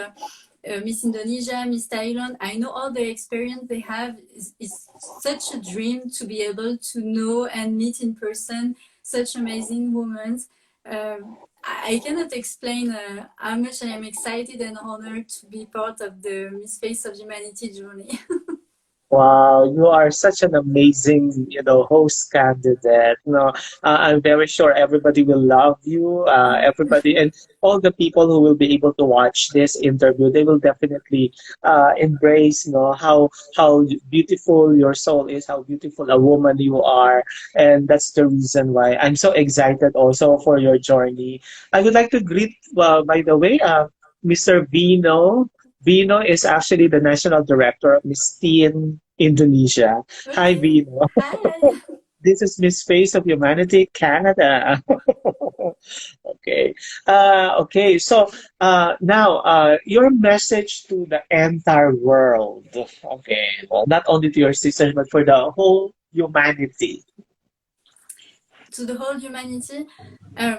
Miss Indonesia, Miss Thailand. I know all the experience they have is such a dream to be able to know and meet in person such amazing women. I cannot explain how much I am excited and honored to be part of the Misface of Humanity journey. Wow, you are such an amazing, host candidate. I'm very sure everybody will love you. Everybody and all the people who will be able to watch this interview, they will definitely embrace, how beautiful your soul is, how beautiful a woman you are, and that's the reason why I'm so excited also for your journey. I would like to greet, by the way, Mr. Vino. Vino is actually the national director of Miss Teen Indonesia. Hi, Okay, Vino. hi. This is Miss Face of Humanity Canada. Okay. Okay. So now, your message to the entire world. Okay. Well, not only to your sisters, but for the whole humanity. To the whole humanity, um,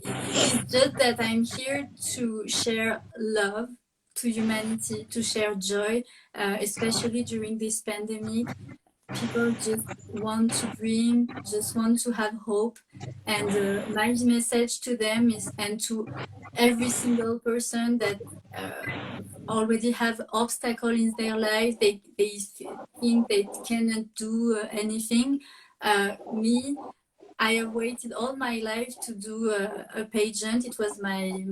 it's just that I'm here to share love to humanity, to share joy, especially during this pandemic. People just want to dream, just want to have hope. And my message to them is, and to every single person that already have obstacle in their life. They think they cannot do anything. Me, I have waited all my life to do a pageant. It was my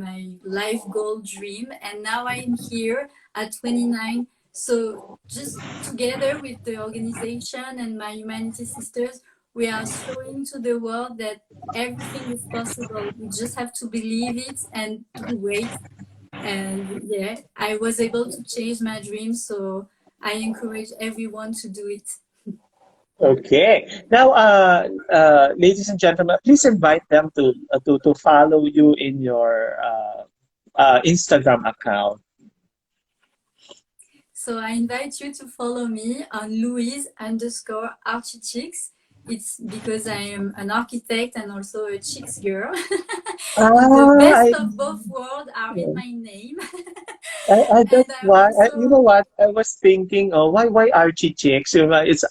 life goal dream, and now I'm here at 29. So just together with the organization and my humanity sisters, we are showing to the world that everything is possible. We just have to believe it and to wait. And yeah, I was able to change my dream, so I encourage everyone to do it. Okay. Now, ladies and gentlemen, please invite them to follow you in your Instagram account. So I invite you to follow me on Louise_Archichicks. It's because I am an architect and also a chicks girl. The Ah, best of both worlds are in my name. And that's I why. You know also, what? I was thinking, oh, why Archie chicks? You know, it's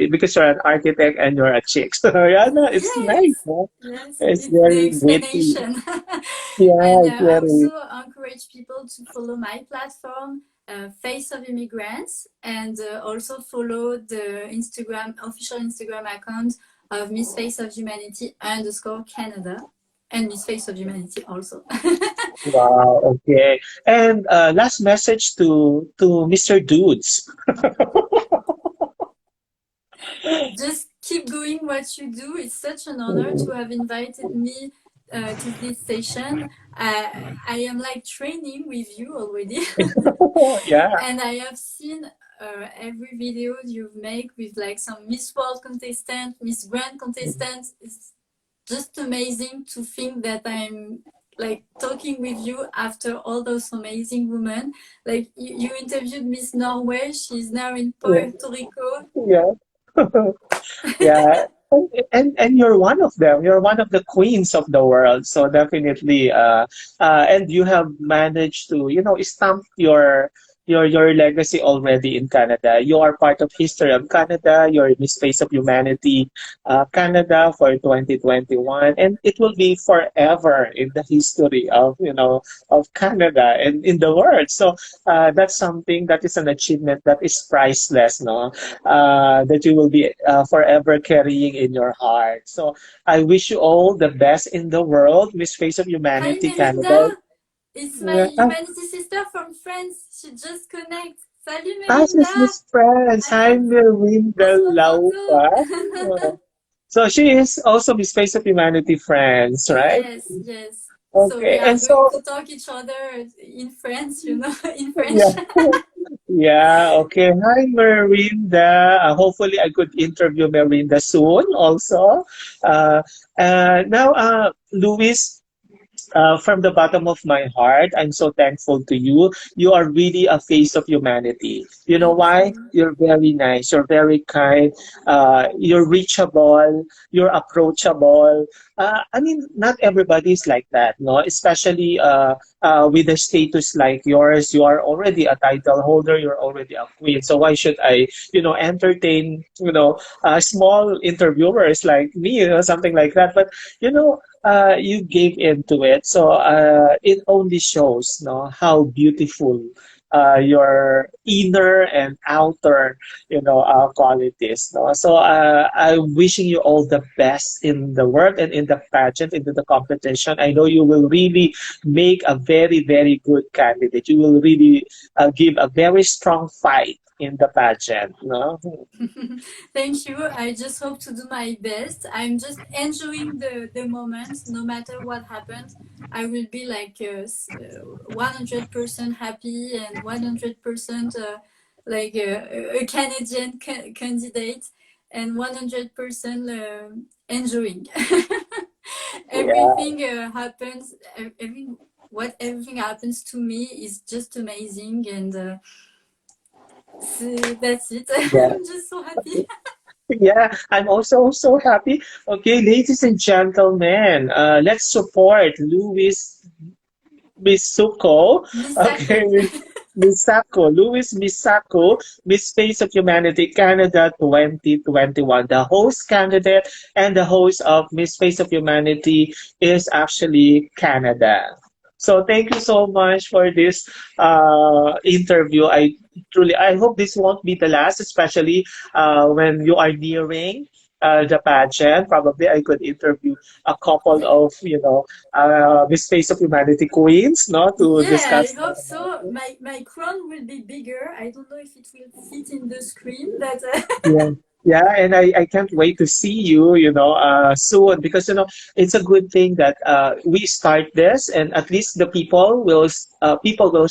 because you're an architect and you're a chick. So yeah, no, it's nice. yes, No? yes, It's it's the very witty. explanation. Yeah, And it's I also very. encourage people to follow my platform, Face of Immigrants, and also follow the Instagram official Instagram account of Misface of Humanity _Canada and Misface of Humanity also. Wow. Okay. And last message to Mr. Dudes. Just keep doing what you do. It's such an honor to have invited me to this session. I am like training with you already. Yeah. And I have seen every video you've made with like some Miss World contestant, Miss Grand contestant. It's just amazing to think that I'm like talking with you after all those amazing women. Like you interviewed Miss Norway. She's now in Yeah. Puerto Rico. Yeah. Yeah, and you're one of them. You're one of the queens of the world. So definitely, and you have managed to, stamp your legacy already in Canada. You are part of history of Canada. You're in the space of humanity, Canada for 2021, and it will be forever in the history of of Canada and in the world. So that's something that is an achievement that is priceless, no? That you will be forever carrying in your heart. So I wish you all the best in the world, Miss Face of Hi Humanity Canada. Melinda, it's my Yeah. humanity sister from France. She just connect. Salut She's Melinda. Miss France. I Hi, love Mirwinda Oslo Laupa. Bordeaux. So she is also Miss Face of Humanity France, right? Yes, yes. So we Okay, are and going so to talk each other in French, in French. yeah. Yeah, okay. Hi, Merinda. Hopefully, I could interview Merinda soon also. Uh, now, Luis, from the bottom of my heart, I'm so thankful to you. You are really a face of humanity. You know Thank why? you. You're very nice. You're very kind. You're reachable. You're approachable. I mean, not everybody is like that, no? Especially with a status like yours, you are already a title holder. You're already a queen. So why should I, entertain, small interviewers like me, something like that? But you gave into it. So it only shows how beautiful your inner and outer qualities. No? So I'm wishing you all the best in the work and in the pageant, into the competition. I know you will really make a very, very good candidate. You will really give a very strong fight in the pageant. No? Thank you. I just hope to do my best. I'm just enjoying the moment, no matter what happens. I will be like 100% happy and 100% like a Canadian candidate and 100% enjoying. Yeah, Everything happens, everything happens to me is just amazing, and that's it. yeah. I'm just so happy. Yeah, I'm also so happy. Okay, ladies and gentlemen, let's support Louis Misako. Misako. Okay, Louis Misako, Miss Face of Humanity Canada 2021. The host candidate and the host of Miss Face of Humanity is actually Canada. So thank you so much for this interview. I hope this won't be the last, especially when you are nearing the pageant. Probably I could interview a couple Yeah. of, Miss Face of Humanity queens, no, to Yeah, I discuss more hope about so. it. My crown will be bigger. I don't know if it will fit in the screen, but Yeah. Yeah, and I can't wait to see you, soon because, it's a good thing that we start this and at least the people will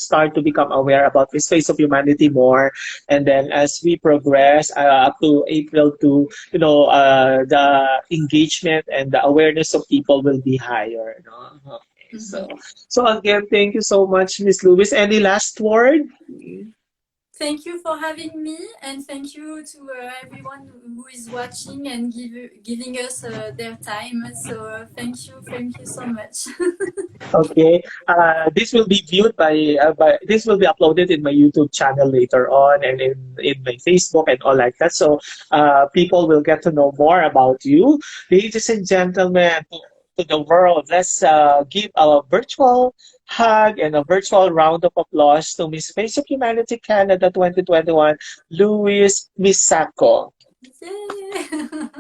start to become aware about this face of humanity more. And then as we progress up to April to, the engagement and the awareness of people will be higher. No? Okay, so, Mhm. so again, thank you so much, Miss Lewis. Any last word? Thank you for having me, and thank you to everyone who is watching and giving us their time. So thank you so much. Okay. This will be viewed by this will be uploaded in my YouTube channel later on and in my Facebook and all like that. So people will get to know more about you. Ladies and gentlemen, to the world, let's give a virtual hug and a virtual round of applause to Miss Face of Humanity Canada 2021, Louise Misako.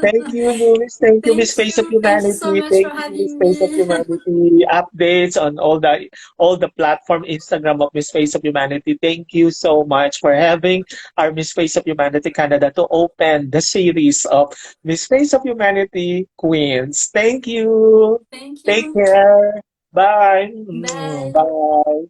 Thank Yay! you, Luis. Thank you, Miss Face of Thank you so Humanity. much for Thank you, Miss having Face of me. Humanity. Updates on all the platform Instagram of Miss Face of Humanity. Thank you so much for having our Miss Face of Humanity Canada to open the series of Miss Face of Humanity Queens. Thank you. Thank Take you. care. Bye. Bye. Bye.